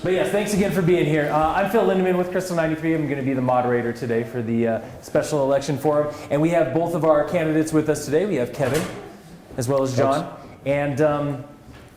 But yes, thanks again for being here. I'm Phil Lindeman with Krystal 93. I'm going to be the moderator today for the special election forum. And we have both of our candidates with us today. We have Kevin as well as John. And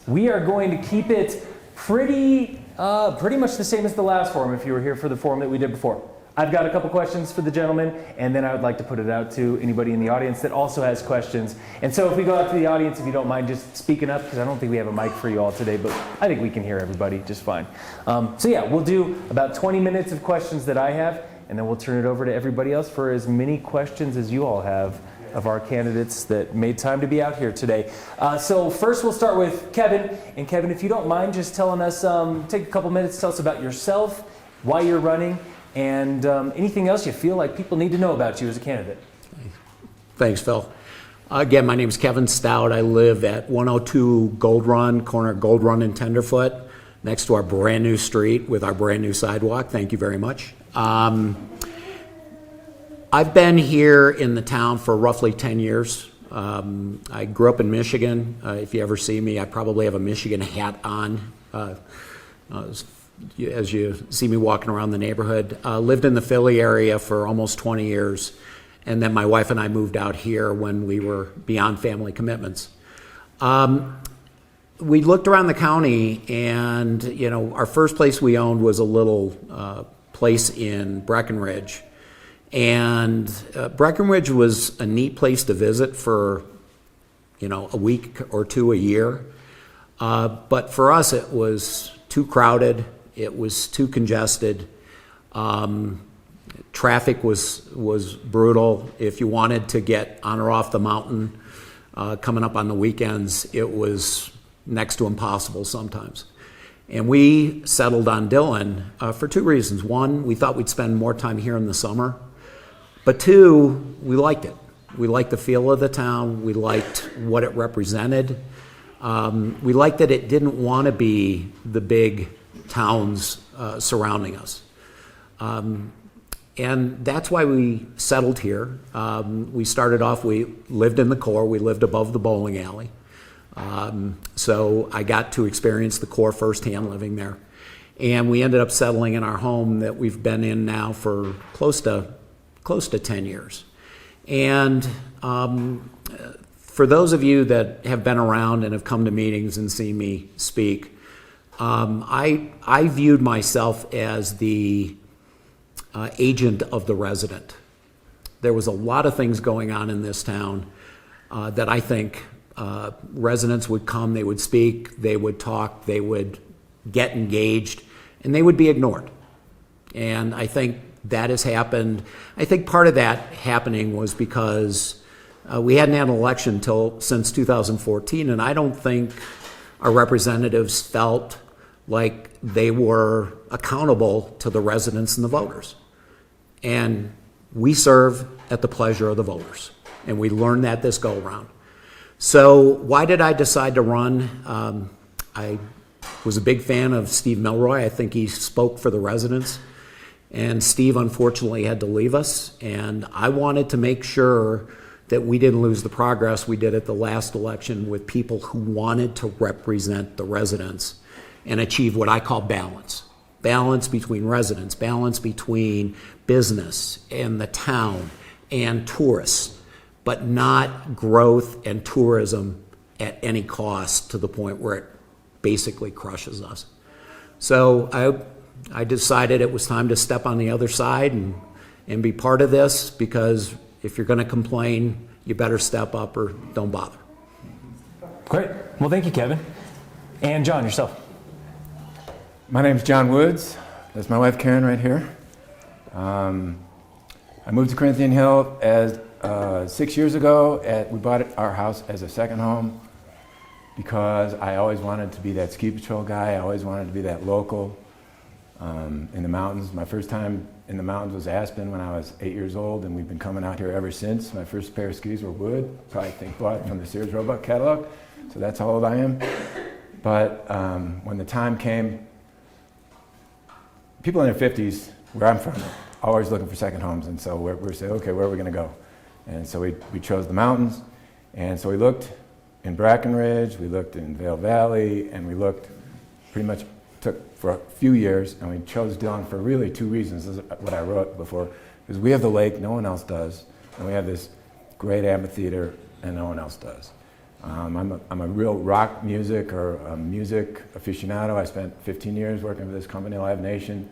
we are going to keep it pretty much the same as the last forum if you were here for the forum that we did before. I've got a couple questions for the gentleman, and then I would like to put it out to anybody in the audience that also has questions. And so if we go out to the audience, if you don't mind just speaking up, because I don't think we have a mic for you all today, but I think we can hear everybody just fine. So yeah, we'll do about 20 minutes of questions that I have, and then we'll turn it over to everybody else for as many questions as you all have of our candidates that made time to be out here today. So first we'll start with Kevin. And Kevin, if you don't mind just telling us, take a couple minutes, tell us about yourself, why you're running, and anything else you feel like people need to know about you as a candidate. Thanks, Phil. Again, my name is Kevin Stout. I live at 102 Gold Run, corner Gold Run and Tenderfoot, next to our brand new street with our brand new sidewalk. Thank you very much. I've been here in the town for roughly 10 years. I grew up in Michigan. If you ever see me, I probably have a Michigan hat on. As you see me walking around the neighborhood. Lived in the Philly area for almost 20 years, and then my wife and I moved out here when we were beyond family commitments. We looked around the county, and our first place we owned was a little place in Breckenridge, and Breckenridge was a neat place to visit for a week or two a year, but for us it was too crowded. It was too congested. Traffic was brutal. If you wanted to get on or off the mountain coming up on the weekends, it was next to impossible sometimes. And we settled on Dillon for two reasons. One, we thought we'd spend more time here in the summer. But two, we liked it. We liked the feel of the town. We liked what it represented. We liked that it didn't want to be the big towns surrounding us. And that's why we settled here. We started off, we lived in the core, we lived above the bowling alley. So I got to experience the core firsthand living there. And we ended up settling in our home that we've been in now for close to 10 years. And for those of you that have been around and have come to meetings and seen me speak, I viewed myself as the agent of the resident. There was a lot of things going on in this town that I think residents would come, they would speak, they would talk, they would get engaged, and they would be ignored. And I think that has happened. I think part of that happening was because we hadn't had an election since 2014, and I don't think our representatives felt like they were accountable to the residents and the voters. And we serve at the pleasure of the voters. And we learned that this go around. So why did I decide to run? I was a big fan of Steve Milroy. I think he spoke for the residents. And Steve unfortunately had to leave us. And I wanted to make sure that we didn't lose the progress we did at the last election with people who wanted to represent the residents and achieve what I call balance. Balance between residents, balance between business and the town and tourists, but not growth and tourism at any cost to the point where it basically crushes us. So I decided it was time to step on the other side and be part of this, because if you're going to complain, you better step up or don't bother. Great. Well, thank you, Kevin. And John, yourself. My name's John Woods. That's my wife Karen right here. I moved to Corinthian Hill 6 years ago. We bought our house as a second home because I always wanted to be that ski patrol guy. I always wanted to be that local in the mountains. My first time in the mountains was Aspen when I was 8 years old, and we've been coming out here ever since. My first pair of skis were wood, probably bought from the Sears Roebuck catalog, so that's how old I am. But when the time came, people in their 50s, where I'm from, always looking for second homes, and so we're saying, okay, where are we going to go? And so we chose the mountains, and so we looked in Breckenridge, we looked in Vail Valley, and we looked pretty much took for a few years, and we chose Dillon for really two reasons. This is what I wrote before, because we have the lake, no one else does, and we have this great amphitheater, and no one else does. I'm a real rock music or music aficionado. I spent 15 years working for this company, Live Nation,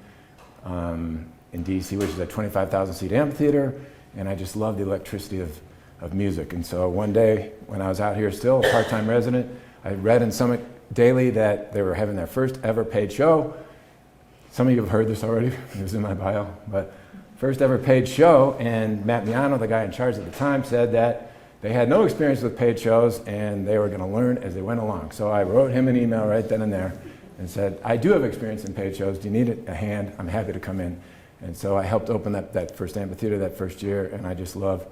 in DC, which is a 25,000 seat amphitheater, and I just love the electricity of music. And so one day, when I was out here still, a part-time resident, I read in Summit Daily that they were having their first ever paid show. Some of you have heard this already, it was in my bio, but first ever paid show, and Matt Miano, the guy in charge at the time, said that they had no experience with paid shows and they were going to learn as they went along. So I wrote him an email right then and there and said, I do have experience in paid shows. Do you need a hand? I'm happy to come in. And so I helped open up that first amphitheater that first year, and I just love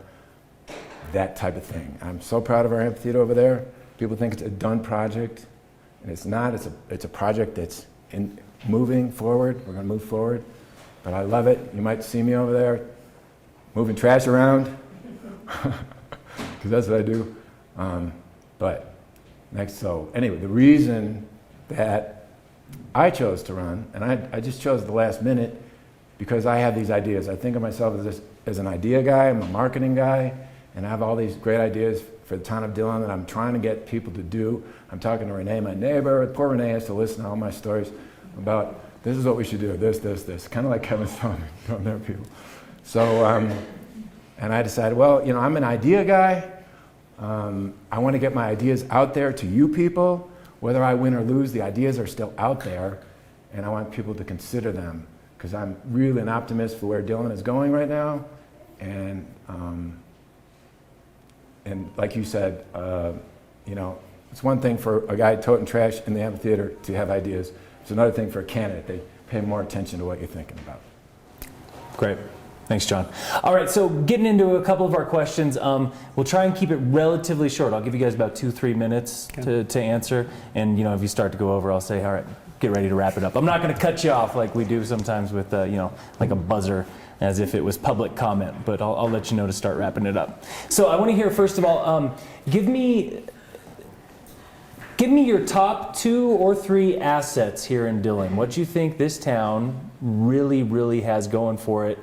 that type of thing. I'm so proud of our amphitheater over there. People think it's a done project, and it's not. It's a project that's moving forward. We're going to move forward, but I love it. You might see me over there moving trash around. Because that's what I do. But next, so anyway, the reason that I chose to run, and I just chose the last minute because I have these ideas. I think of myself as an idea guy. I'm a marketing guy, and I have all these great ideas for the town of Dillon that I'm trying to get people to do. I'm talking to Renee, my neighbor. Poor Renee has to listen to all my stories about this is what we should do, this. Kind of like Kevin's telling their people. So, and I decided, well, you know, I'm an idea guy. I want to get my ideas out there to you people. Whether I win or lose, the ideas are still out there, and I want people to consider them because I'm really an optimist for where Dillon is going right now. And like you said, you know, it's one thing for a guy toting trash in the amphitheater to have ideas. It's another thing for a candidate. They pay more attention to what you're thinking about. Great. Thanks, John. All right, so getting into a couple of our questions, we'll try and keep it relatively short. I'll give you guys about 2-3 minutes to answer, and you know, if you start to go over, I'll say, all right, get ready to wrap it up. I'm not going to cut you off like we do sometimes with, you know, like a buzzer, as if it was public comment, but I'll let you know to start wrapping it up. So I want to hear, first of all, give me your top 2 or 3 assets here in Dillon. What you think this town really, really has going for it,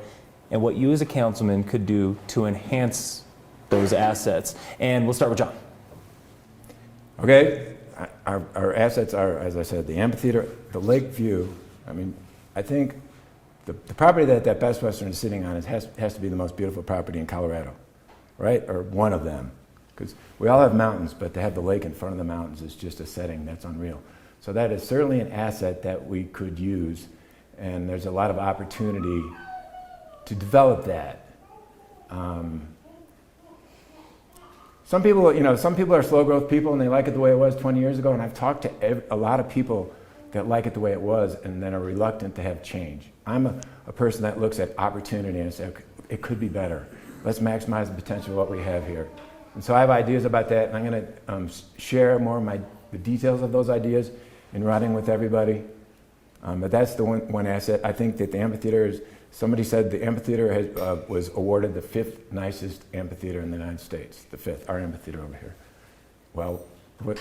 and what you as a councilman could do to enhance those assets. And we'll start with John. Okay, our assets are, as I said, the amphitheater, the lake view. I mean, I think the property that Best Western is sitting on has to be the most beautiful property in Colorado, right? Or one of them. Because we all have mountains, but to have the lake in front of the mountains is just a setting that's unreal. So that is certainly an asset that we could use, and there's a lot of opportunity to develop that. Some people are slow growth people and they like it the way it was 20 years ago, and I've talked to a lot of people that like it the way it was and then are reluctant to have change. I'm a person that looks at opportunity and says, okay, it could be better. Let's maximize the potential of what we have here. And so I have ideas about that, and I'm going to share more of the details of those ideas in writing with everybody. But that's the one asset. I think that the amphitheater is, somebody said the amphitheater was awarded the 5th nicest amphitheater in the United States, the 5th, our amphitheater over here. Well, what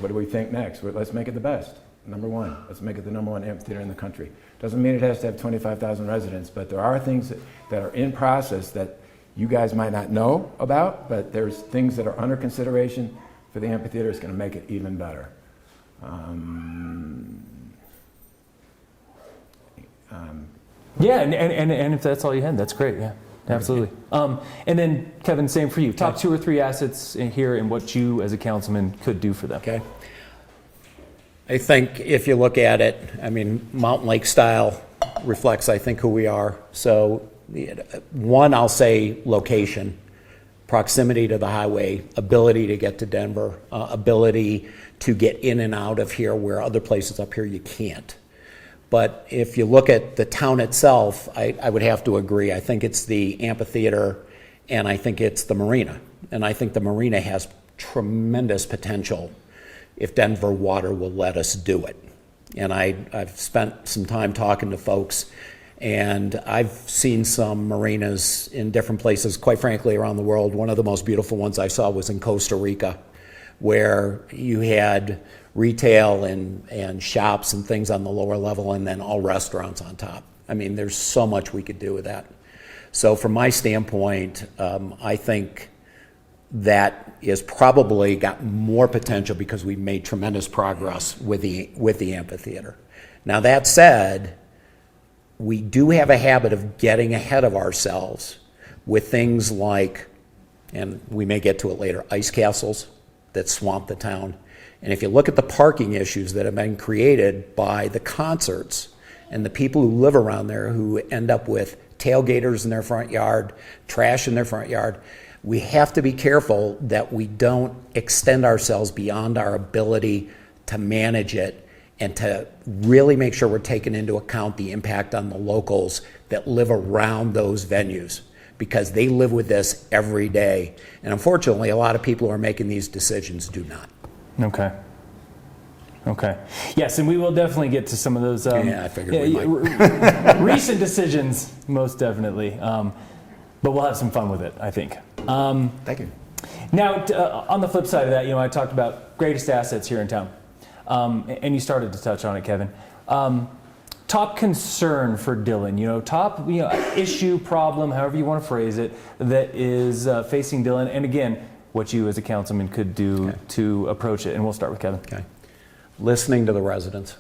do we think next? Let's make it the best, number 1. Let's make it the number 1 amphitheater in the country. Doesn't mean it has to have 25,000 residents, but there are things that are in process that you guys might not know about, but there's things that are under consideration for the amphitheater. It's going to make it even better. Yeah, and if that's all you had, that's great. Yeah, absolutely. And then Kevin, same for you. Top 2 or 3 assets in here, and what you as a councilman could do for them. Okay. I think if you look at it, I mean, mountain lake style reflects, I think, who we are. So, one, I'll say location, proximity to the highway, ability to get to Denver, ability to get in and out of here where other places up here you can't. But if you look at the town itself, I would have to agree. I think it's the amphitheater, and I think it's the marina. And I think the marina has tremendous potential if Denver Water will let us do it. And I've spent some time talking to folks, and I've seen some marinas in different places, quite frankly, around the world. One of the most beautiful ones I saw was in Costa Rica, where you had retail and shops and things on the lower level, and then all restaurants on top. I mean, there's so much we could do with that. So from my standpoint, I think that is probably got more potential because we've made tremendous progress with the amphitheater. Now that said, we do have a habit of getting ahead of ourselves with things like, and we may get to it later, ice castles that swamp the town. And if you look at the parking issues that have been created by the concerts and the people who live around there who end up with tailgaters in their front yard, trash in their front yard, we have to be careful that we don't extend ourselves beyond our ability to manage it and to really make sure we're taking into account the impact on the locals that live around those venues, because they live with this every day. And unfortunately, a lot of people who are making these decisions do not. Okay. Yes, and we will definitely get to some of those I figured we might. recent decisions, most definitely. But we'll have some fun with it, I think. Thank you. Now, on the flip side of that, I talked about greatest assets here in town. And you started to touch on it, Kevin. Top concern for Dillon, top issue, problem, however you want to phrase it, that is facing Dillon. And again, what you as a councilman could do to approach it. And we'll start with Kevin. Okay. Listening to the residents.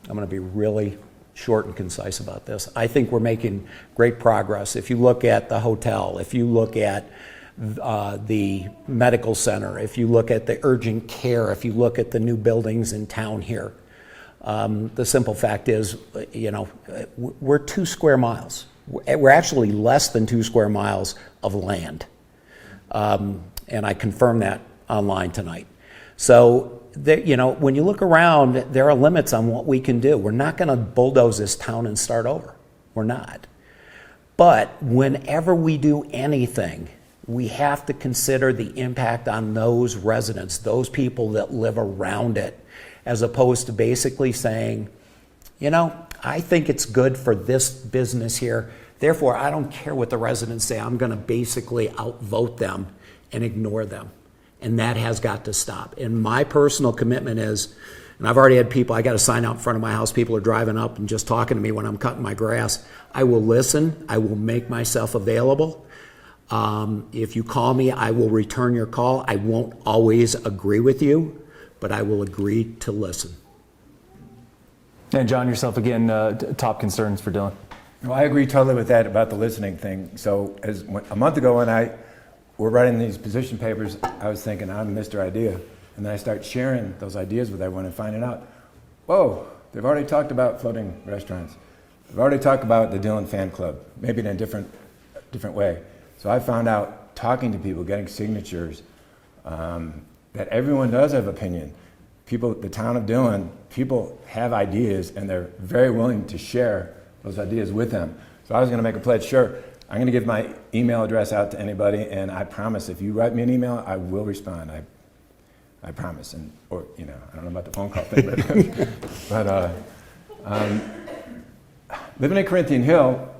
I'm going to be really short and concise about this. I think we're making great progress. If you look at the hotel, if you look at the medical center, if you look at the urgent care, if you look at the new buildings in town here, the simple fact is, we're 2 square miles. We're actually less than 2 square miles of land. And I confirmed that online tonight. So, when you look around, there are limits on what we can do. We're not going to bulldoze this town and start over. We're not. But whenever we do anything, we have to consider the impact on those residents, those people that live around it, as opposed to basically saying, I think it's good for this business here, therefore I don't care what the residents say, I'm going to basically outvote them and ignore them. And that has got to stop. And my personal commitment is, and I've already had people, I got a sign out in front of my house, people are driving up and just talking to me when I'm cutting my grass. I will listen, I will make myself available. If you call me, I will return your call. I won't always agree with you, but I will agree to listen. And John, yourself again, top concerns for Dillon. Well, I agree totally with that about the listening thing. So a month ago when we're writing these position papers, I was thinking I'm Mr. Idea. And then I start sharing those ideas with everyone and finding out, whoa, they've already talked about floating restaurants. They've already talked about the Dillon fan club, maybe in a different way. So I found out, talking to people, getting signatures, that everyone does have opinion. People, the town of Dillon, people have ideas and they're very willing to share those ideas with them. So I was going to make a pledge, sure, I'm going to give my email address out to anybody, and I promise if you write me an email, I will respond. I promise. I don't know about the phone call thing, but living in Corinthian Hill,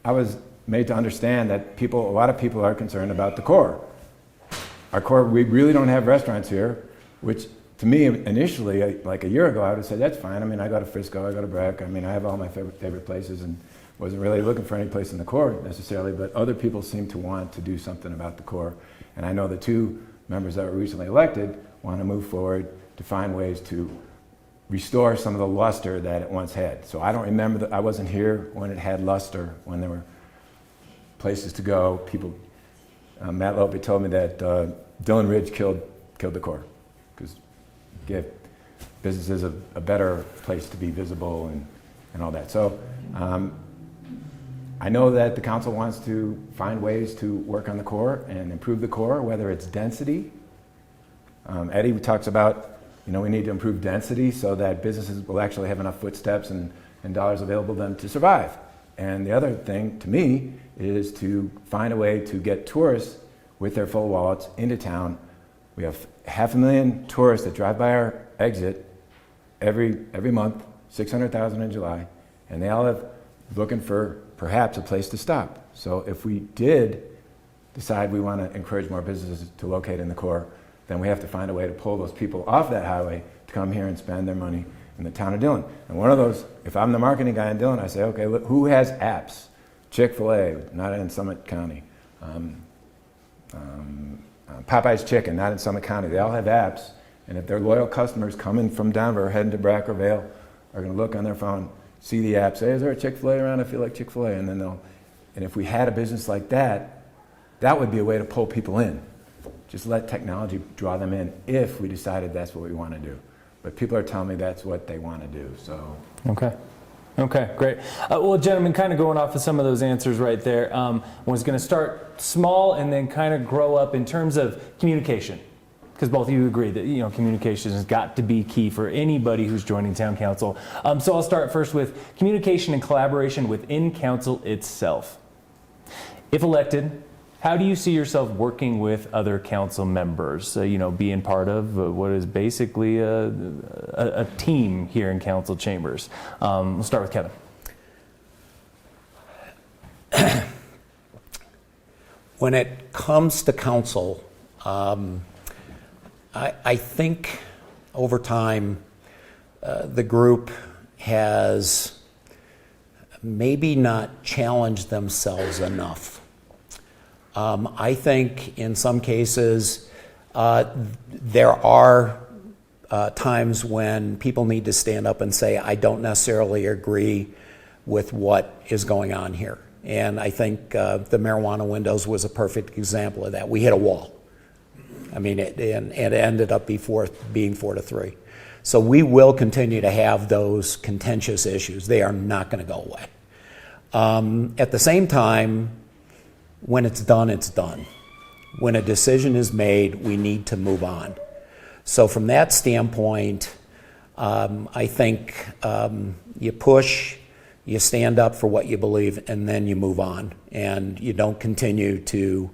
I was made to understand that a lot of people are concerned about the core. Our core, we really don't have restaurants here, which to me initially, like a year ago, I would have said, that's fine. I mean, I go to Frisco, I go to Breck. I mean, I have all my favorite places and wasn't really looking for any place in the core necessarily, but other people seem to want to do something about the core. And I know the 2 members that were recently elected want to move forward to find ways to restore some of the luster that it once had. So I don't remember, I wasn't here when it had luster, when there were places to go. People, Matt Lope told me that Dillon Ridge killed the core, because give businesses a better place to be visible and all that. So I know that the council wants to find ways to work on the core and improve the core, whether it's density. Eddie talks about, we need to improve density so that businesses will actually have enough footsteps and dollars available to them to survive. And the other thing, to me, is to find a way to get tourists with their full wallets into town. We have 500,000 tourists that drive by our exit every month, 600,000 in July, and they all have looking for perhaps a place to stop. So if we did decide we want to encourage more businesses to locate in the core, then we have to find a way to pull those people off that highway to come here and spend their money in the town of Dillon. And one of those, if I'm the marketing guy in Dillon, I say, okay, look, who has apps? Chick-fil-A, not in Summit County. Popeye's Chicken, not in Summit County. They all have apps, and if they're loyal customers coming from Denver, heading to Brack or Vale, are going to look on their phone, see the app, say, is there a Chick-fil-A around? I feel like Chick-fil-A. And then and if we had a business like that, that would be a way to pull people in. Just let technology draw them in if we decided that's what we want to do. But people are telling me that's what they want to do, so. Okay, great. Well, gentlemen, kind of going off of some of those answers right there, was going to start small and then kind of grow up in terms of communication. Because both of you agree that communication has got to be key for anybody who's joining town council. So I'll start first with communication and collaboration within council itself. If elected, how do you see yourself working with other council members? Being part of what is basically a team here in council chambers. We'll start with Kevin. When it comes to council, I think over time the group has maybe not challenged themselves enough. I think in some cases there are times when people need to stand up and say, I don't necessarily agree with what is going on here. And I think the marijuana windows was a perfect example of that. We hit a wall. I mean, it ended up being 4-3. So we will continue to have those contentious issues. They are not going to go away. At the same time, when it's done, it's done. When a decision is made, we need to move on. So from that standpoint, I think you push, you stand up for what you believe, and then you move on. And you don't continue to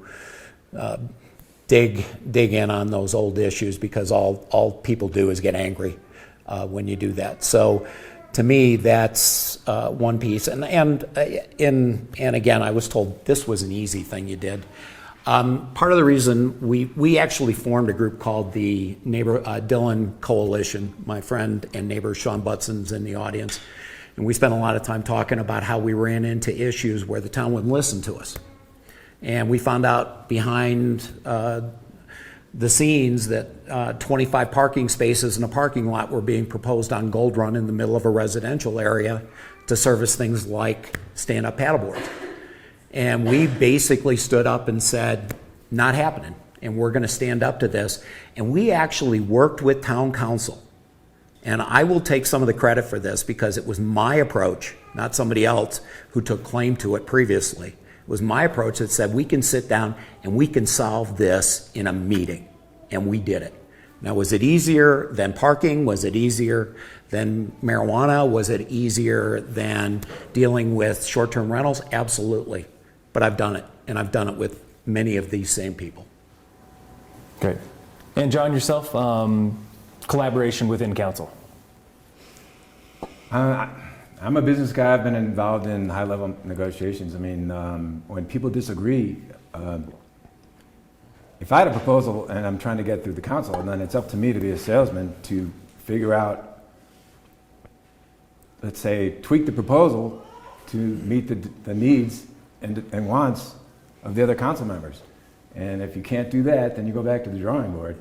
dig in on those old issues, because all people do is get angry when you do that. So to me, that's one piece. And again, I was told this was an easy thing you did. Part of the reason we actually formed a group called the Dillon Coalition. My friend and neighbor Sean Butson's in the audience. And we spent a lot of time talking about how we ran into issues where the town wouldn't listen to us. And we found out behind the scenes that 25 parking spaces in a parking lot were being proposed on Gold Run in the middle of a residential area to service things like stand-up paddleboards. And we basically stood up and said, not happening, and we're going to stand up to this. And we actually worked with town council. And I will take some of the credit for this, because it was my approach, not somebody else who took claim to it previously. It was my approach that said, we can sit down and we can solve this in a meeting. And we did it. Now, was it easier than parking? Was it easier than marijuana? Was it easier than dealing with short-term rentals? Absolutely. But I've done it, and I've done it with many of these same people. Great. And John, yourself, collaboration within council. I'm a business guy. I've been involved in high-level negotiations. I mean, when people disagree, if I had a proposal and I'm trying to get through the council, then it's up to me to be a salesman to figure out, let's say, tweak the proposal to meet the needs and wants of the other council members. And if you can't do that, then you go back to the drawing board.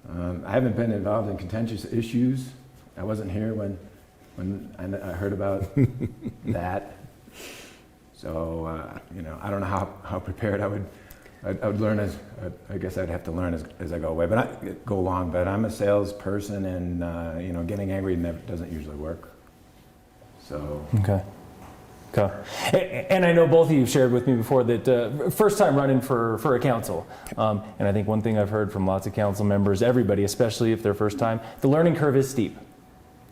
I haven't been involved in contentious issues. I wasn't here when I heard about that. So, I don't know how prepared I would learn I guess I'd have to learn as I go along. But I'm a salesperson, and getting angry doesn't usually work. So. Okay. And I know both of you shared with me before that first time running for a council. And I think one thing I've heard from lots of council members, everybody, especially if they're first time, the learning curve is steep.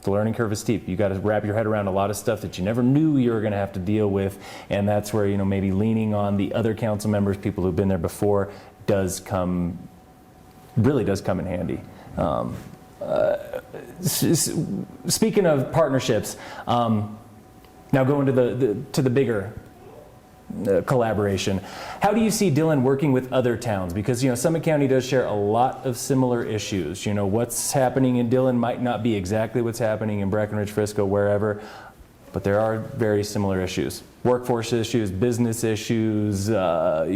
The learning curve is steep. You got to wrap your head around a lot of stuff that you never knew you were going to have to deal with, and that's where maybe leaning on the other council members, people who've been there before, really does come in handy. Speaking of partnerships, now going to the bigger collaboration. How do you see Dillon working with other towns? Because, you know, Summit County does share a lot of similar issues. You know, what's happening in Dillon might not be exactly what's happening in Breckenridge, Frisco, wherever, but there are very similar issues. Workforce issues, business issues, you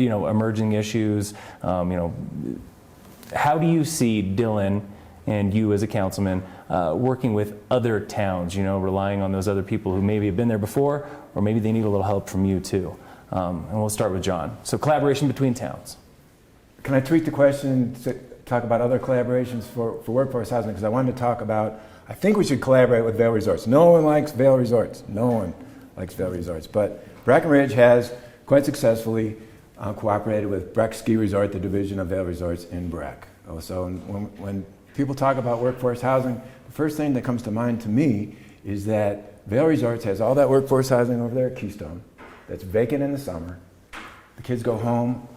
know, emerging issues. You know, how do you see Dillon and you as a councilman working with other towns, you know, relying on those other people who maybe have been there before, or maybe they need a little help from you too? And we'll start with John. So collaboration between towns. Can I tweak the question to talk about other collaborations for workforce housing? Because I wanted to talk about, I think we should collaborate with Vail Resorts. No one likes Vail Resorts. No one likes Vail Resorts. But Breckenridge has quite successfully cooperated with Breck Ski Resort, the division of Vail Resorts in Breck. So when people talk about workforce housing, the first thing that comes to mind to me is that Vail Resorts has all that workforce housing over there at Keystone that's vacant in the summer. The kids go home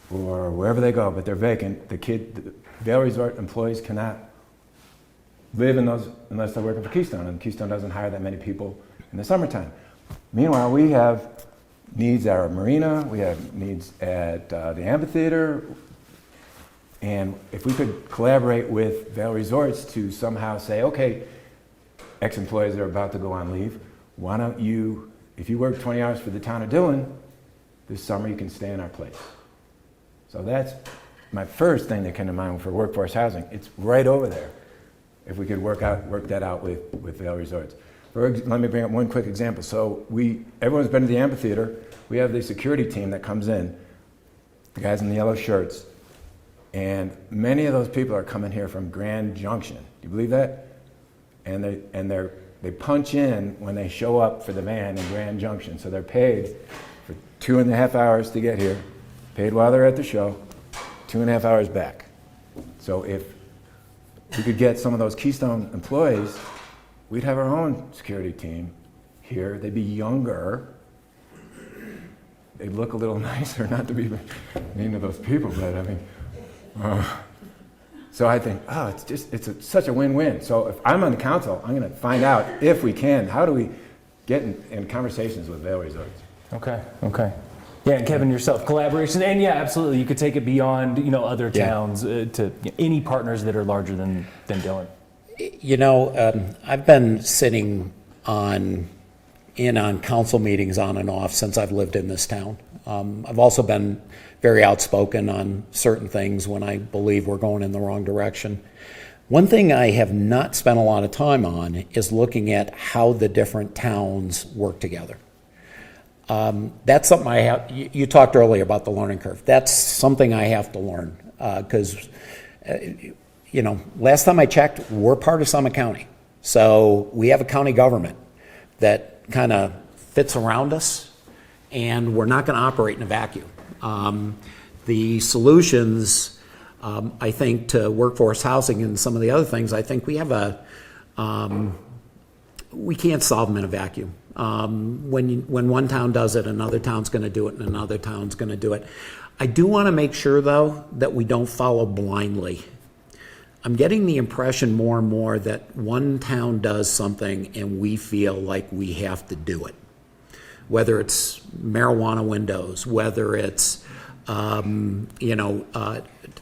or wherever they go, but they're vacant. The Vail Resort employees cannot live in those unless they're working for Keystone, and Keystone doesn't hire that many people in the summertime. Meanwhile, we have needs at our marina, we have needs at the amphitheater, and if we could collaborate with Vail Resorts to somehow say, okay, ex-employees are about to go on leave, why don't you, if you work 20 hours for the town of Dillon, this summer you can stay in our place. So that's my first thing that came to mind for workforce housing. It's right over there. If we could work that out with Vail Resorts. Let me bring up one quick example. So everyone's been to the amphitheater. We have the security team that comes in, the guys in the yellow shirts, and many of those people are coming here from Grand Junction. Do you believe that? And they punch in when they show up for the van in Grand Junction. So they're paid for 2.5 hours to get here, paid while they're at the show, 2.5 hours back. So if we could get some of those Keystone employees, we'd have our own security team here. They'd be younger. They'd look a little nicer, not to be mean to those people, but I mean, so I think, such a win-win. So if I'm on the council, I'm going to find out if we can, how do we get in conversations with Vail Resorts? Okay. Yeah, and Kevin, yourself, collaboration, and yeah, absolutely, you could take it beyond, you know, other towns to any partners that are larger than Dillon. You know, I've been sitting in on council meetings on and off since I've lived in this town. I've also been very outspoken on certain things when I believe we're going in the wrong direction. One thing I have not spent a lot of time on is looking at how the different towns work together. That's something I have. You talked earlier about the learning curve. That's something I have to learn because, you know, last time I checked, we're part of Summit County. So we have a county government that kind of fits around us, and we're not going to operate in a vacuum. The solutions, I think, to workforce housing and some of the other things, I think we have we can't solve them in a vacuum. When one town does it, another town's going to do it, and another town's going to do it. I do want to make sure, though, that we don't follow blindly. I'm getting the impression more and more that one town does something and we feel like we have to do it. Whether it's marijuana windows, whether it's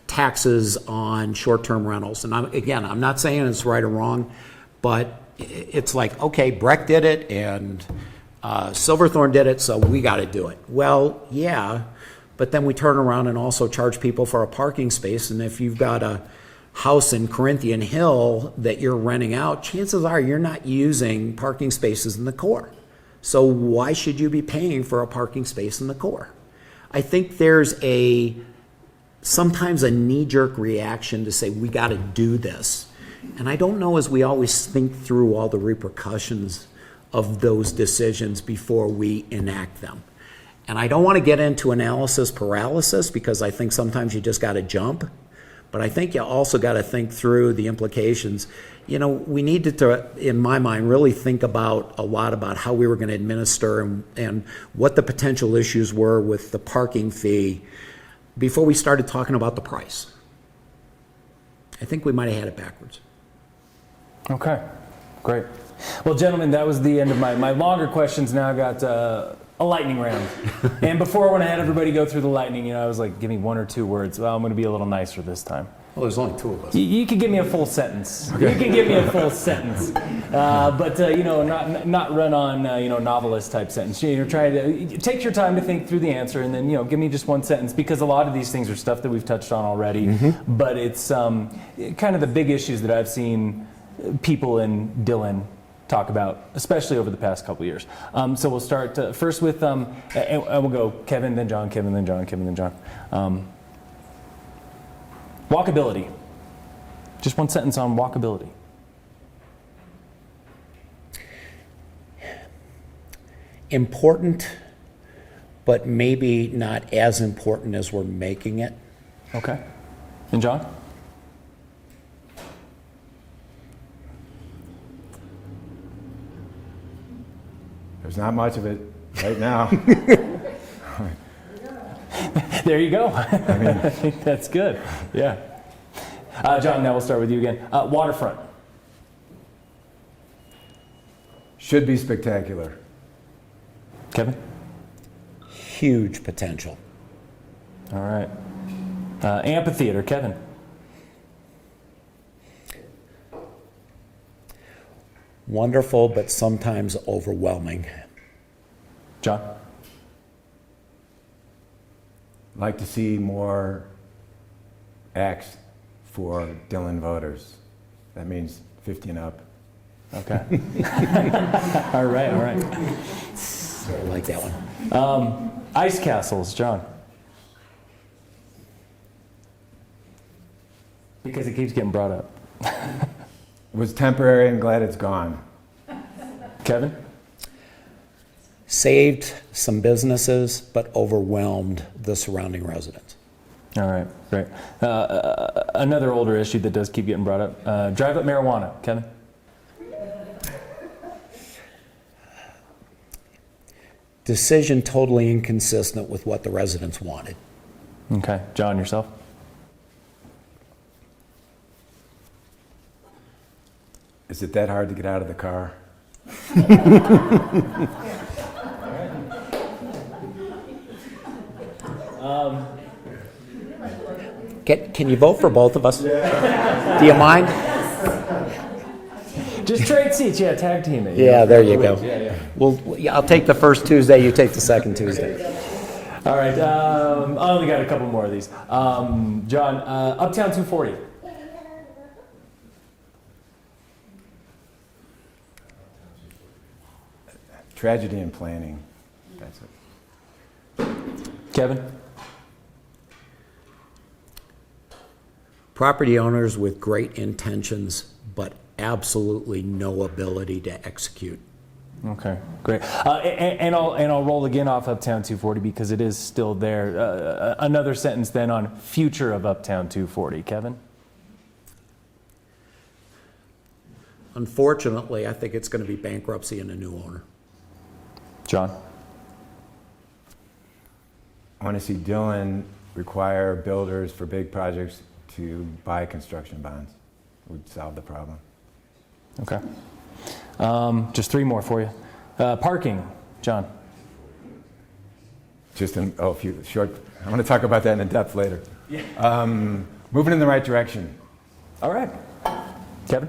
taxes on short-term rentals. And I'm not saying it's right or wrong, but it's like, okay, Breck did it and Silverthorne did it, so we got to do it. Well, yeah, but then we turn around and also charge people for a parking space, and if you've got a house in Corinthian Hill that you're renting out, chances are you're not using parking spaces in the core. So why should you be paying for a parking space in the core? I think there's sometimes a knee-jerk reaction to say we got to do this. And I don't know as we always think through all the repercussions of those decisions before we enact them. And I don't want to get into analysis paralysis because I think sometimes you just got to jump. But I think you also got to think through the implications. You know, we needed to, in my mind, really think about a lot about how we were going to administer and what the potential issues were with the parking fee before we started talking about the price. I think we might have had it backwards. Okay, great. Well, gentlemen, that was the end of my longer questions. Now I got a lightning round. And before, when I had everybody go through the lightning, I was like, give me 1 or 2 words. Well, I'm going to be a little nicer this time. Well, there's only 2 of us. You can give me a full sentence. Okay. You can give me a full sentence, but not run on novelist type sentence. Try to take your time to think through the answer, and then give me just 1 sentence, because a lot of these things are stuff that we've touched on already. Mm-hmm. But it's kind of the big issues that I've seen people in Dillon talk about, especially over the past couple years. So we'll start first with, and we'll go Kevin, then John, Kevin, then John, Kevin, then John. Walkability. Just 1 sentence on walkability. Important, but maybe not as important as we're making it. Okay. And John? There's not much of it right now. There you go. I think that's good. Yeah. John, now we'll start with you again. Waterfront. Should be spectacular. Kevin? Huge potential. All right. Amphitheater. Kevin? Wonderful, but sometimes overwhelming. John? Like to see more acts for Dillon voters. That means 50 and up. Okay. All right. I like that one. Ice castles. John? Because it keeps getting brought up. It was temporary and glad it's gone. Kevin? Saved some businesses, but overwhelmed the surrounding residents. All right, great. Another older issue that does keep getting brought up, drive-up marijuana. Kevin? Decision totally inconsistent with what the residents wanted. Okay, John, yourself? Is it that hard to get out of the car? Can you vote for both of us? Do you mind? Just trade seats, yeah, tag team it. Yeah, there you go. Yeah. I'll take the first Tuesday, you take the second Tuesday. All right, I only got a couple more of these. John, Uptown 240. Tragedy in planning. That's it. Kevin? Property owners with great intentions, but absolutely no ability to execute. Okay, great. And I'll roll again off Uptown 240 because it is still there. Another sentence then on future of Uptown 240. Kevin? Unfortunately, I think it's going to be bankruptcy and a new owner. John? I want to see Dillon require builders for big projects to buy construction bonds. It would solve the problem. Okay. Just 3 more for you. Parking. John? Just a few short. I want to talk about that in depth later. Yeah. Moving in the right direction. All right. Kevin?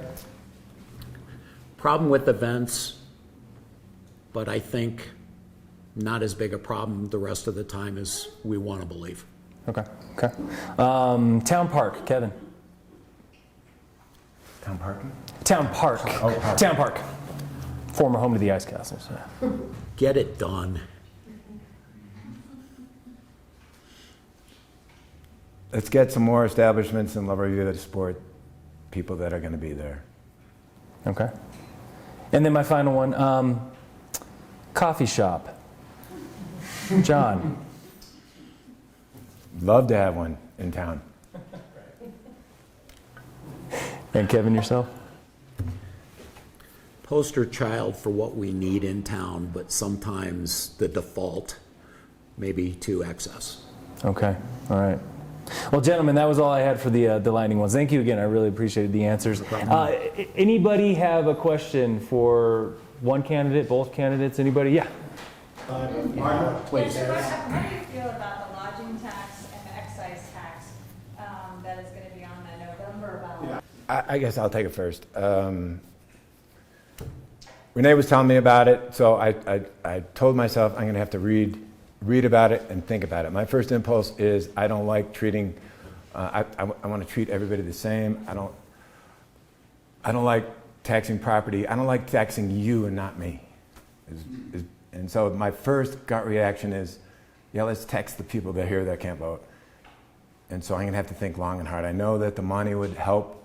Problem with events, but I think not as big a problem the rest of the time as we want to believe. Okay. Town park. Kevin? Town parking? Town park. Oh, park. Town park. Former home to the Ice Castles. Yeah. Get it done. Let's get some more establishments in Loverview that support people that are going to be there. Okay. And then my final one, coffee shop. John? Love to have one in town. And Kevin, yourself? Poster child for what we need in town, but sometimes the default may be to excess. Okay. All right. Well, gentlemen, that was all I had for the lightning ones. Thank you again. I really appreciated the answers. Anybody have a question for one candidate, both candidates? Anybody? Yeah. Please. How do you feel about the lodging tax and the excise tax that is going to be on the November ballot? I guess I'll take it first. Renee was telling me about it, so I told myself I'm going to have to read about it and think about it. My first impulse is I don't like treating, I want to treat everybody the same. I don't like taxing property. I don't like taxing you and not me. And so my first gut reaction is, yeah, let's tax the people that are here that can't vote. And so I'm going to have to think long and hard. I know that the money would help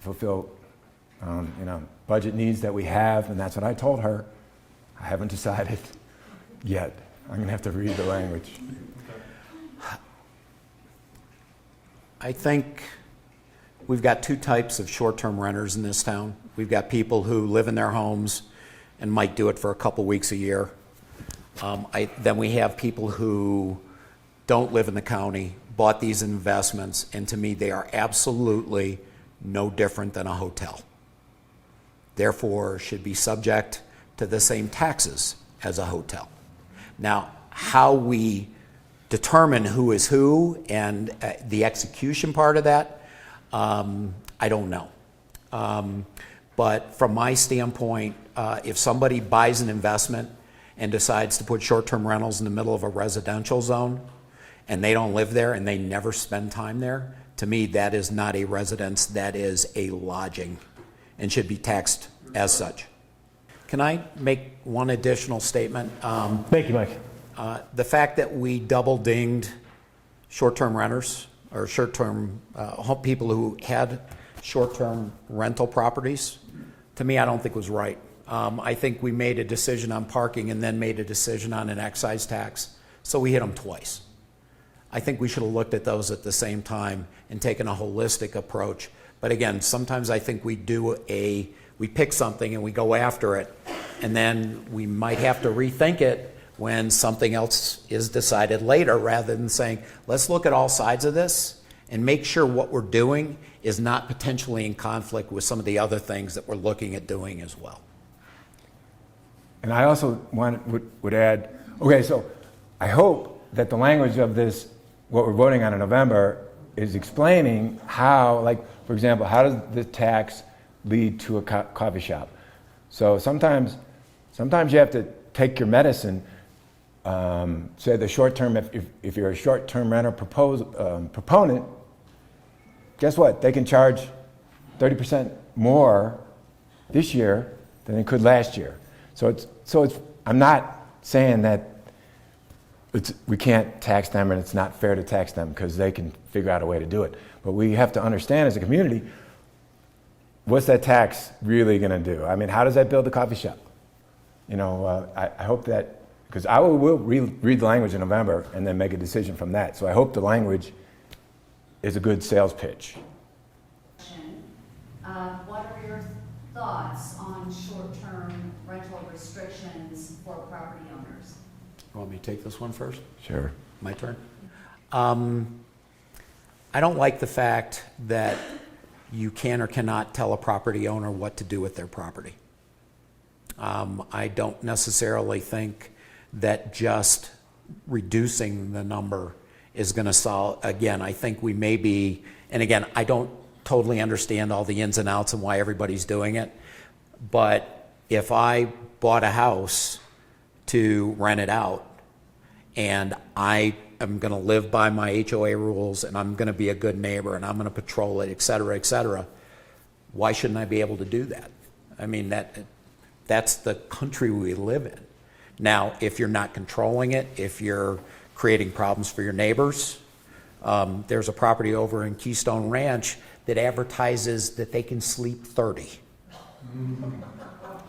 fulfill, budget needs that we have, and that's what I told her. I haven't decided yet. I'm going to have to read the language. I think we've got two types of short-term renters in this town. We've got people who live in their homes and might do it for a couple weeks a year. Then we have people who don't live in the county, bought these investments, and to me they are absolutely no different than a hotel. Therefore, should be subject to the same taxes as a hotel. Now, how we determine who is who and the execution part of that, I don't know. But from my standpoint, if somebody buys an investment and decides to put short-term rentals in the middle of a residential zone and they don't live there and they never spend time there, to me that is not a residence, that is a lodging and should be taxed as such. Can I make one additional statement? Thank you, Mike. The fact that we double dinged short-term renters or short-term people who had short-term rental properties, to me, I don't think was right. I think we made a decision on parking and then made a decision on an excise tax, so we hit them twice. I think we should have looked at those at the same time and taken a holistic approach. But again, sometimes I think we pick something and we go after it, and then we might have to rethink it when something else is decided later, rather than saying, let's look at all sides of this and make sure what we're doing is not potentially in conflict with some of the other things that we're looking at doing as well. And I also would add, okay, so I hope that the language of this, what we're voting on in November, is explaining how, like, for example, how does the tax lead to a coffee shop? So sometimes you have to take your medicine. Say the short-term, if you're a short-term renter proponent, guess what? They can charge 30% more this year than they could last year. So it's. I'm not saying that we can't tax them and it's not fair to tax them because they can figure out a way to do it. But we have to understand as a community, what's that tax really going to do? I mean, how does that build the coffee shop? I hope that, because I will read the language in November and then make a decision from that. So I hope the language is a good sales pitch. What are your thoughts on short-term rental restrictions for property owners? You want me to take this one first? Sure. My turn? I don't like the fact that you can or cannot tell a property owner what to do with their property. I don't necessarily think that just reducing the number is going to solve. Again, I think we may be, and again, I don't totally understand all the ins and outs and why everybody's doing it, but if I bought a house to rent it out and I am going to live by my HOA rules and I'm going to be a good neighbor and I'm going to patrol it, et cetera, why shouldn't I be able to do that? I mean, that's the country we live in. Now, if you're not controlling it, if you're creating problems for your neighbors, there's a property over in Keystone Ranch that advertises that they can sleep 30.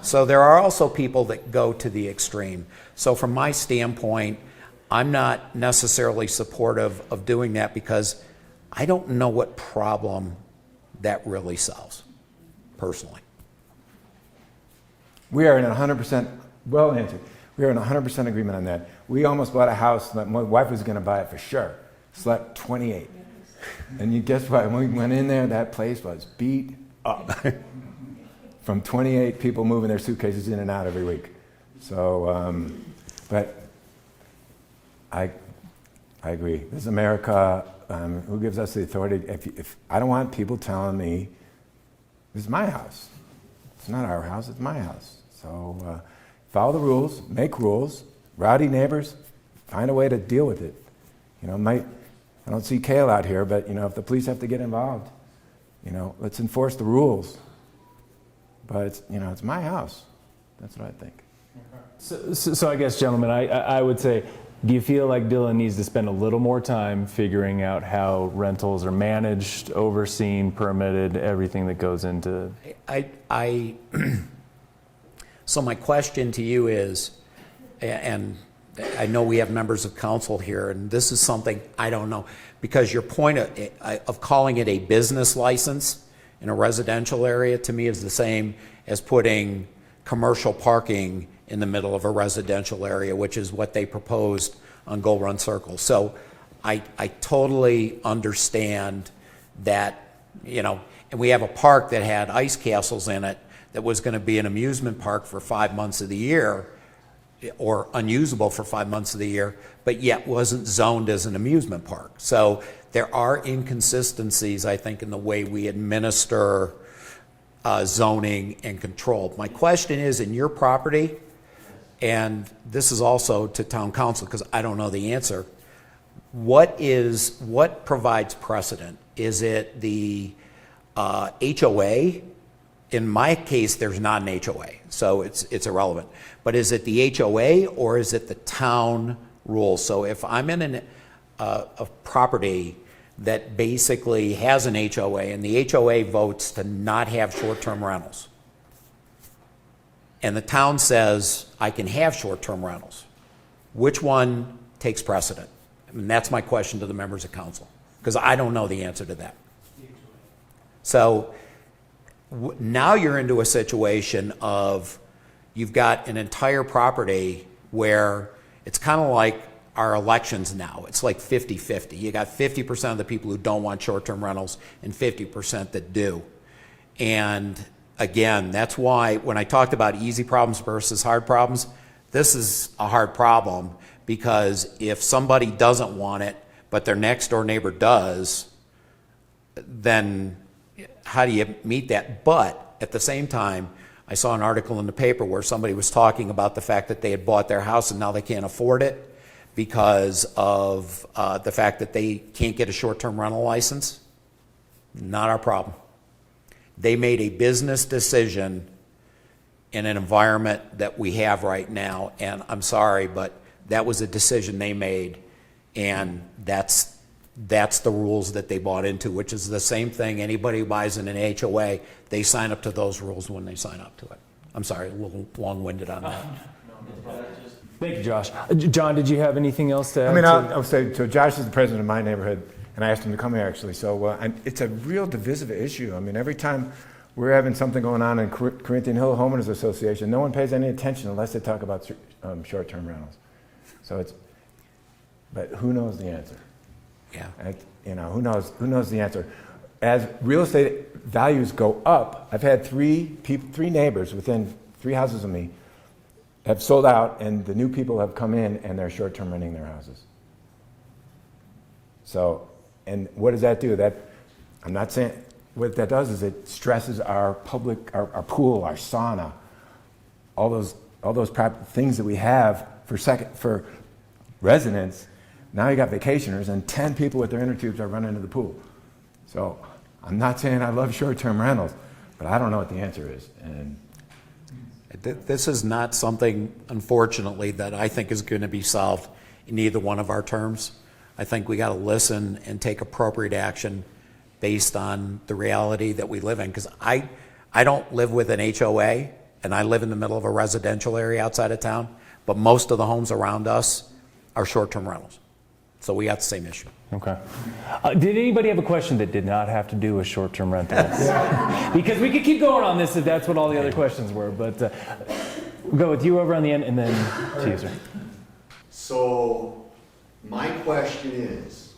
So there are also people that go to the extreme. So from my standpoint, I'm not necessarily supportive of doing that because I don't know what problem that really solves, personally. We are in 100%, well answered. We are in 100% agreement on that. We almost bought a house, my wife was going to buy it for sure. Slept 28. And you guess what? When we went in there, that place was beat up. From 28 people moving their suitcases in and out every week. So, but I agree. This is America. Who gives us the authority? If I don't want people telling me, this is my house. It's not our house, it's my house. So follow the rules, make rules. Rowdy neighbors, find a way to deal with it. You know, I don't see Kale out here, but, you know, if the police have to get involved, you know, let's enforce the rules. But it's, you know, it's my house. That's what I think. So I guess, gentlemen, I would say, do you feel like Dillon needs to spend a little more time figuring out how rentals are managed, overseen, permitted, everything that goes into? So my question to you is, and I know we have members of council here, and this is something I don't know, because your point of calling it a business license in a residential area to me is the same as putting commercial parking in the middle of a residential area, which is what they proposed on Gold Run Circle. So I totally understand that, you know, and we have a park that had ice castles in it that was going to be an amusement park for 5 months of the year, or unusable for 5 months of the year, but yet wasn't zoned as an amusement park. So there are inconsistencies, I think, in the way we administer zoning and control. My question is, in your property, and this is also to town council because I don't know the answer, what provides precedent? Is it the HOA? In my case, there's not an HOA, so it's irrelevant. But is it the HOA or is it the town rules? So if I'm in a property that basically has an HOA and the HOA votes to not have short-term rentals, and the town says I can have short-term rentals, which one takes precedent? I mean, that's my question to the members of council, because I don't know the answer to that. So now you're into a situation of you've got an entire property where it's kind of like our elections now. It's like 50-50. You got 50% of the people who don't want short-term rentals and 50% that do. And again, that's why when I talked about easy problems versus hard problems, this is a hard problem, because if somebody doesn't want it, but their next door neighbor does, then how do you meet that? But at the same time, I saw an article in the paper where somebody was talking about the fact that they had bought their house and now they can't afford it because of the fact that they can't get a short-term rental license. Not our problem. They made a business decision in an environment that we have right now, and I'm sorry, but that was a decision they made, and that's the rules that they bought into, which is the same thing. Anybody who buys in an HOA, they sign up to those rules when they sign up to it. I'm sorry, a little long-winded on that. Thank you, Josh. John, did you have anything else to add? I mean, I'll say, so Josh is the president of my neighborhood, and I asked him to come here, actually. So it's a real divisive issue. I mean, every time we're having something going on in Corinthian Hill Homeowners Association, no one pays any attention unless they talk about short-term rentals. So but who knows the answer? Yeah. You know, who knows the answer? As real estate values go up, I've had three neighbors within 3 houses of me have sold out, and the new people have come in and they're short-term renting their houses. So, and what does that do? I'm not saying, what that does is it stresses our public, our pool, our sauna, all those things that we have for residents. Now you got vacationers, and 10 people with their inner tubes are running into the pool. So I'm not saying I love short-term rentals, but I don't know what the answer is. And this is not something, unfortunately, that I think is going to be solved in either one of our terms. I think we got to listen and take appropriate action based on the reality that we live in. Because I don't live with an HOA, and I live in the middle of a residential area outside of town, but most of the homes around us are short-term rentals. So we got the same issue. Okay. Did anybody have a question that did not have to do with short-term rentals? Because we could keep going on this if that's what all the other questions were, but we'll go with you over on the end and then to you, sir. So my question is,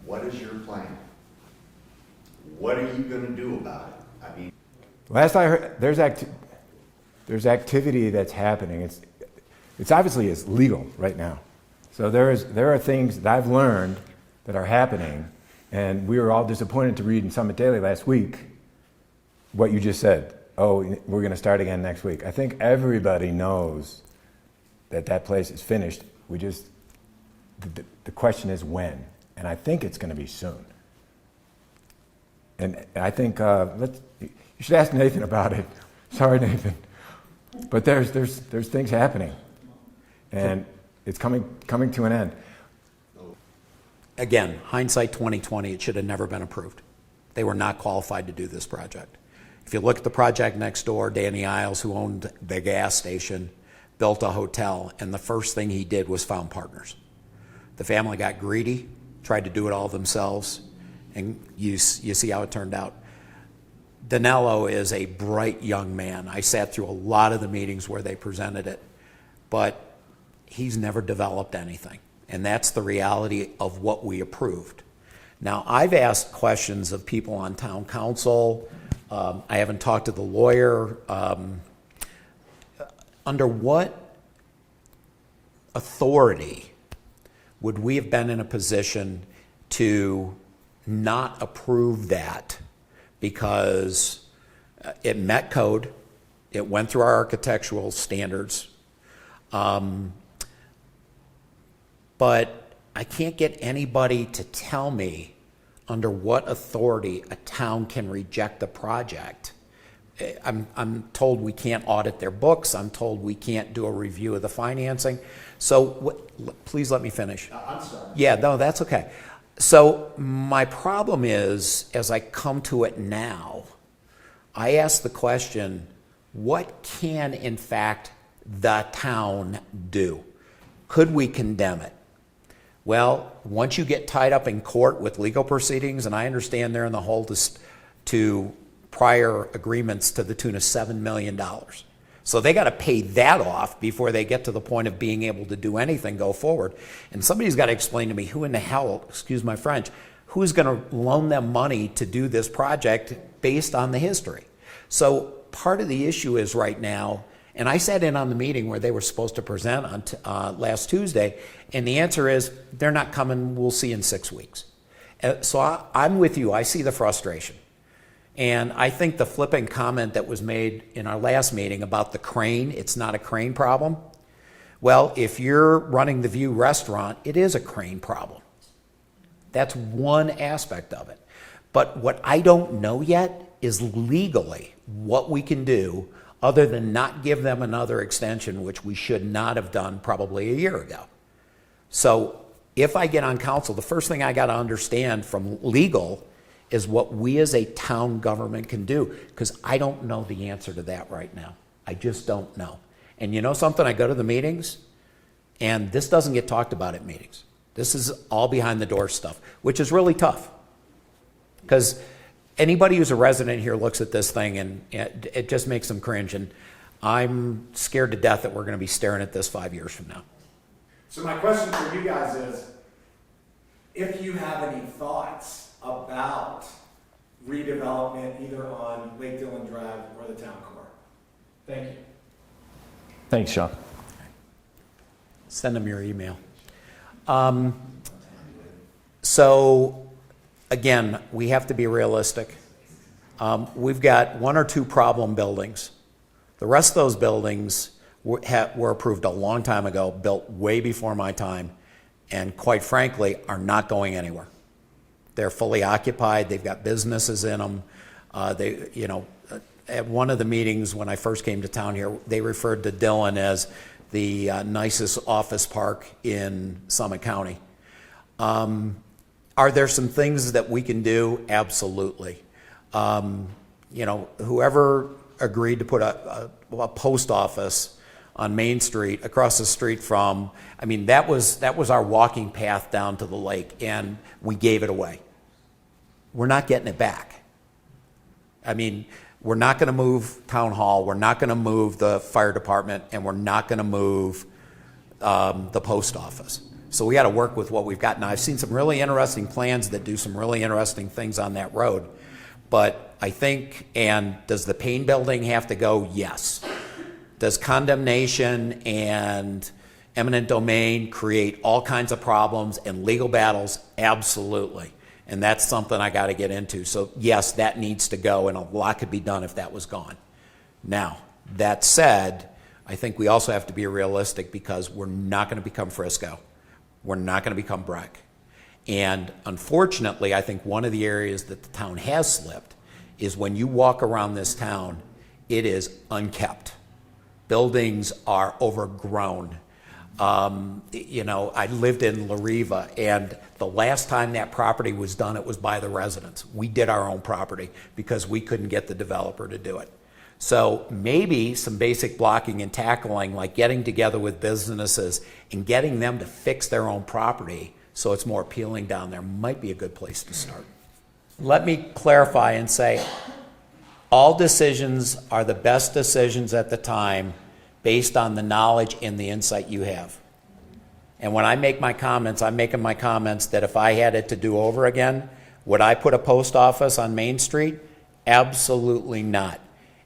what is your plan? What are you going to do about it? I mean, last I heard, there's activity that's happening. it's obviously is legal right now. So there are things that I've learned that are happening, and we were all disappointed to read in Summit Daily last week what you just said. Oh, we're going to start again next week. I think everybody knows that that place is finished. We just, the question is when, and I think it's going to be soon. And I think you should ask Nathan about it. Sorry, Nathan, but there's things happening, and it's coming to an end. Again, hindsight 2020, it should have never been approved. They were not qualified to do this project. If you look at the project next door, Danny Isles, who owned the gas station, built a hotel, and the first thing he did was found partners. The family got greedy, tried to do it all themselves, and you see how it turned out. Danilo is a bright young man. I sat through a lot of the meetings where they presented it, but he's never developed anything. And that's the reality of what we approved. Now, I've asked questions of people on town council. I haven't talked to the lawyer. Under what authority would we have been in a position to not approve that because it met code, it went through our architectural standards, but I can't get anybody to tell me under what authority a town can reject the project. I'm told we can't audit their books. I'm told we can't do a review of the financing. So please let me finish. I'm sorry. Yeah, no, that's okay. So my problem is, as I come to it now, I ask the question, what can, in fact, the town do? Could we condemn it? Well, once you get tied up in court with legal proceedings, and I understand they're in the hold to prior agreements to the tune of $7 million. So they got to pay that off before they get to the point of being able to do anything go forward. And somebody's got to explain to me who in the hell, excuse my French, who's going to loan them money to do this project based on the history. So part of the issue is right now, and I sat in on the meeting where they were supposed to present on last Tuesday, and the answer is they're not coming, we'll see in 6 weeks. So I'm with you, I see the frustration. And I think the flippant comment that was made in our last meeting about the crane, it's not a crane problem. Well, if you're running the View restaurant, it is a crane problem. That's one aspect of it. But what I don't know yet is legally what we can do other than not give them another extension, which we should not have done probably a year ago. So if I get on council, the first thing I got to understand from legal is what we as a town government can do, because I don't know the answer to that right now. I just don't know. And you know something? I go to the meetings, and this doesn't get talked about at meetings. This is all behind the door stuff, which is really tough. Because anybody who's a resident here looks at this thing, and it just makes them cringe. And I'm scared to death that we're going to be staring at this 5 years from now. So my question for you guys is, if you have any thoughts about redevelopment either on Lake Dillon Drive or the town core. Thank you. Thanks, Sean. Send them your email. So, again, we have to be realistic. We've got 1 or 2 problem buildings. The rest of those buildings were approved a long time ago, built way before my time, and quite frankly, are not going anywhere. They're fully occupied. They've got businesses in them. At one of the meetings when I first came to town here, they referred to Dillon as the nicest office park in Summit County. Are there some things that we can do? Absolutely. Whoever agreed to put a post office on Main Street, across the street from, that was our walking path down to the lake, and we gave it away. We're not getting it back. We're not going to move Town Hall, we're not going to move the fire department, and we're not going to move the post office. So we got to work with what we've got. Now, I've seen some really interesting plans that do some really interesting things on that road, but I think, and does the Payne building have to go? Yes. Does condemnation and eminent domain create all kinds of problems and legal battles? Absolutely. And that's something I got to get into. So yes, that needs to go, and a lot could be done if that was gone. Now, that said, I think we also have to be realistic, because we're not going to become Frisco. We're not going to become Breck. And unfortunately, I think one of the areas that the town has slipped is when you walk around this town, it is unkept. Buildings are overgrown. I lived in La Riva, and the last time that property was done, it was by the residents. We did our own property because we couldn't get the developer to do it. So maybe some basic blocking and tackling, like getting together with businesses and getting them to fix their own property so it's more appealing down there, might be a good place to start. Let me clarify and say, all decisions are the best decisions at the time based on the knowledge and the insight you have. And when I make my comments, I'm making my comments that if I had it to do over again, would I put a post office on Main Street? Absolutely not.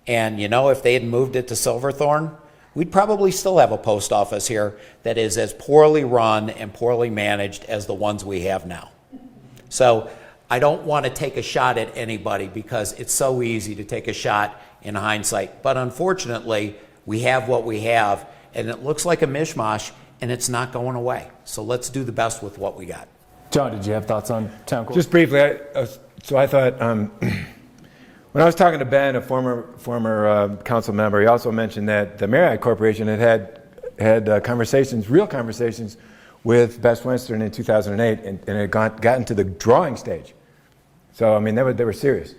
And if they had moved it to Silverthorne, we'd probably still have a post office here that is as poorly run and poorly managed as the ones we have now. So I don't want to take a shot at anybody, because it's so easy to take a shot in hindsight. But unfortunately, we have what we have, and it looks like a mishmash, and it's not going away. So let's do the best with what we got. John, did you have thoughts on town court? Just briefly, I thought, when I was talking to Ben, a former council member, he also mentioned that the Marriott Corporation had conversations, real conversations, with Best Western in 2008, and it had gotten to the drawing stage. So, they were serious.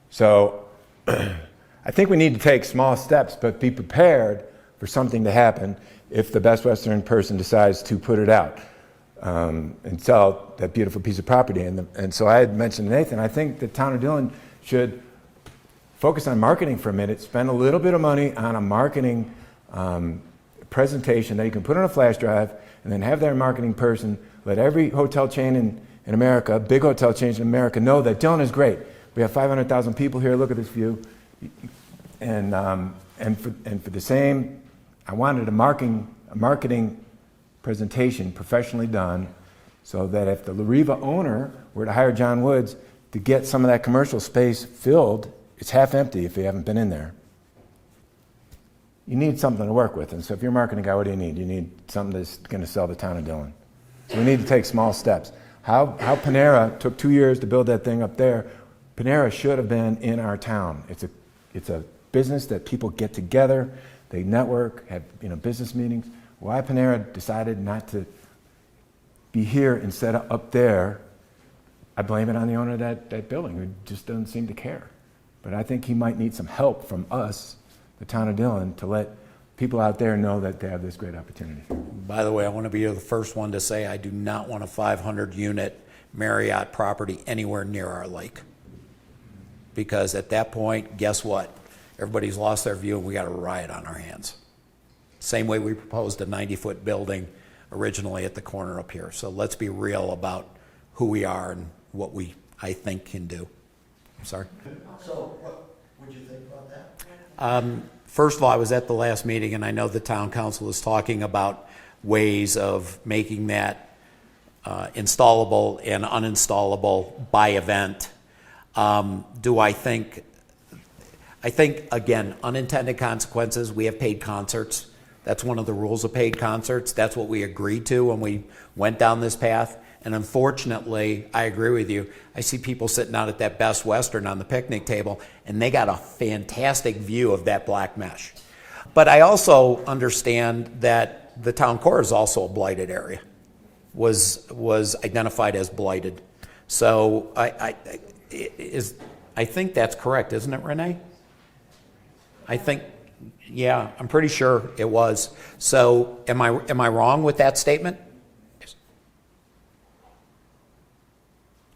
So, I think we need to take small steps, but be prepared for something to happen if the Best Western person decides to put it out and sell that beautiful piece of property. And so I had mentioned to Nathan, I think the town of Dillon should focus on marketing for a minute, spend a little bit of money on a marketing presentation that you can put on a flash drive, and then have their marketing person let every hotel chain in America, big hotel chains in America, know that Dillon is great. We have 500,000 people here, look at this view. And for the same, I wanted a marketing presentation professionally done, so that if the La Riva owner were to hire John Woods to get some of that commercial space filled, it's half empty if you haven't been in there. You need something to work with. And so if you're a marketing guy, what do you need? You need something that's going to sell the town of Dillon. So we need to take small steps. How Panera took 2 years to build that thing up there, Panera should have been in our town. It's a business that people get together, they network, have business meetings. Why Panera decided not to be here instead of up there, I blame it on the owner of that building, who just doesn't seem to care. But I think he might need some help from us, the town of Dillon, to let people out there know that they have this great opportunity. By the way, I want to be the first one to say I do not want a 500-unit Marriott property anywhere near our lake. Because at that point, guess what? Everybody's lost their view, and we got a riot on our hands. Same way we proposed a 90-foot building originally at the corner up here. So let's be real about who we are and what we, I think, can do. I'm sorry? So what would you think about that? First of all, I was at the last meeting, and I know the town council is talking about ways of making that installable and uninstallable by event. Do I think, again, unintended consequences. We have paid concerts. That's one of the rules of paid concerts. That's what we agreed to when we went down this path. And unfortunately, I agree with you. I see people sitting out at that Best Western on the picnic table, and they got a fantastic view of that black mesh. But I also understand that the town core is also a blighted area, was identified as blighted. So I think that's correct, isn't it, Renee? I think, yeah, I'm pretty sure it was. So am I wrong with that statement?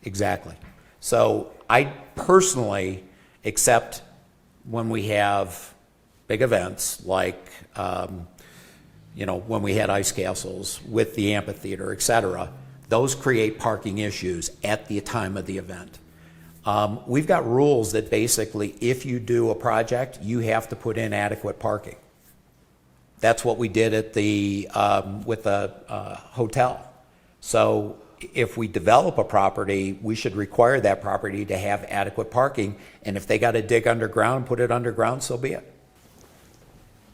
Exactly. So I personally, except when we have big events like, when we had ice castles with the amphitheater, et cetera, those create parking issues at the time of the event. We've got rules that basically, if you do a project, you have to put in adequate parking. That's what we did at the, with the hotel. So if we develop a property, we should require that property to have adequate parking. And if they got to dig underground, put it underground, so be it.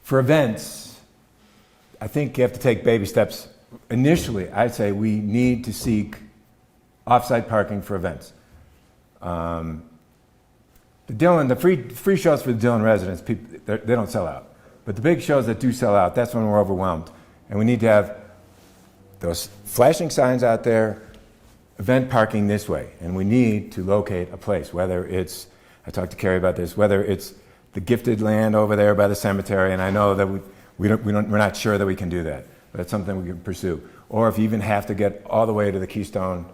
For events, I think you have to take baby steps. Initially, I'd say we need to seek off-site parking for events. The free shows for the Dillon residents, people, they don't sell out. But the big shows that do sell out, that's when we're overwhelmed. And we need to have those flashing signs out there, event parking this way. And we need to locate a place, whether it's, I talked to Carrie about this, whether it's the gifted land over there by the cemetery, and I know that we're not sure that we can do that, but it's something we can pursue. Or if you even have to get all the way to the Keystone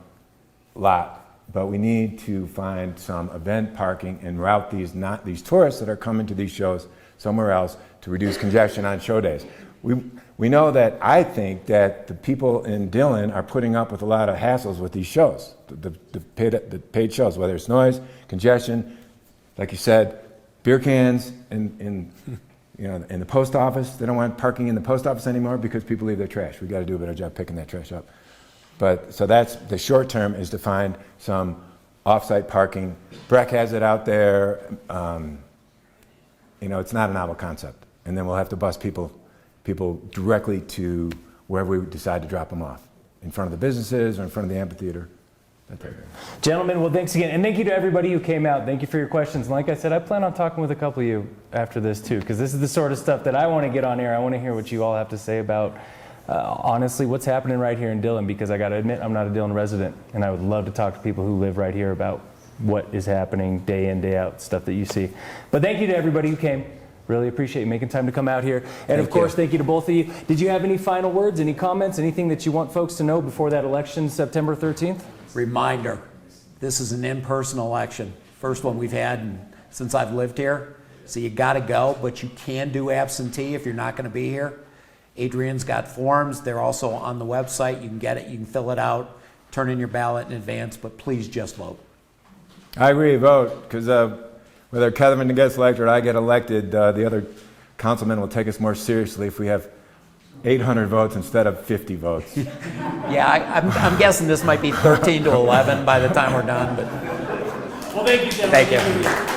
lot, but we need to find some event parking and route these tourists that are coming to these shows somewhere else to reduce congestion on show days. We know that I think that the people in Dillon are putting up with a lot of hassles with these shows, the paid shows, whether it's noise, congestion, like you said, beer cans in the post office. They don't want parking in the post office anymore because people leave their trash. We got to do a better job picking that trash up. But so that's the short term, is to find some off-site parking. Breck has it out there. It's not a novel concept. And then we'll have to bus people directly to wherever we decide to drop them off, in front of the businesses or in front of the amphitheater. Gentlemen, well, thanks again. And thank you to everybody who came out. Thank you for your questions. And like I said, I plan on talking with a couple of you after this too, because this is the sort of stuff that I want to get on air. I want to hear what you all have to say about, honestly, what's happening right here in Dillon, because I got to admit, I'm not a Dillon resident, and I would love to talk to people who live right here about what is happening day in, day out, stuff that you see. But thank you to everybody who came. Really appreciate you making time to come out here. And of course, thank you to both of you. Did you have any final words, any comments, anything that you want folks to know before that election, September 13th? Reminder, this is an in-person election. First one we've had since I've lived here. So you got to go, but you can do absentee if you're not going to be here. Adrian's got forms. They're also on the website. You can get it. You can fill it out, turn in your ballot in advance, but please just vote. I agree, vote, because whether Kevin gets elected or I get elected, the other councilmen will take us more seriously if we have 800 votes instead of 50 votes. Yeah, I'm guessing this might be 13 to 11 by the time we're done. But well, thank you, gentlemen. Thank you.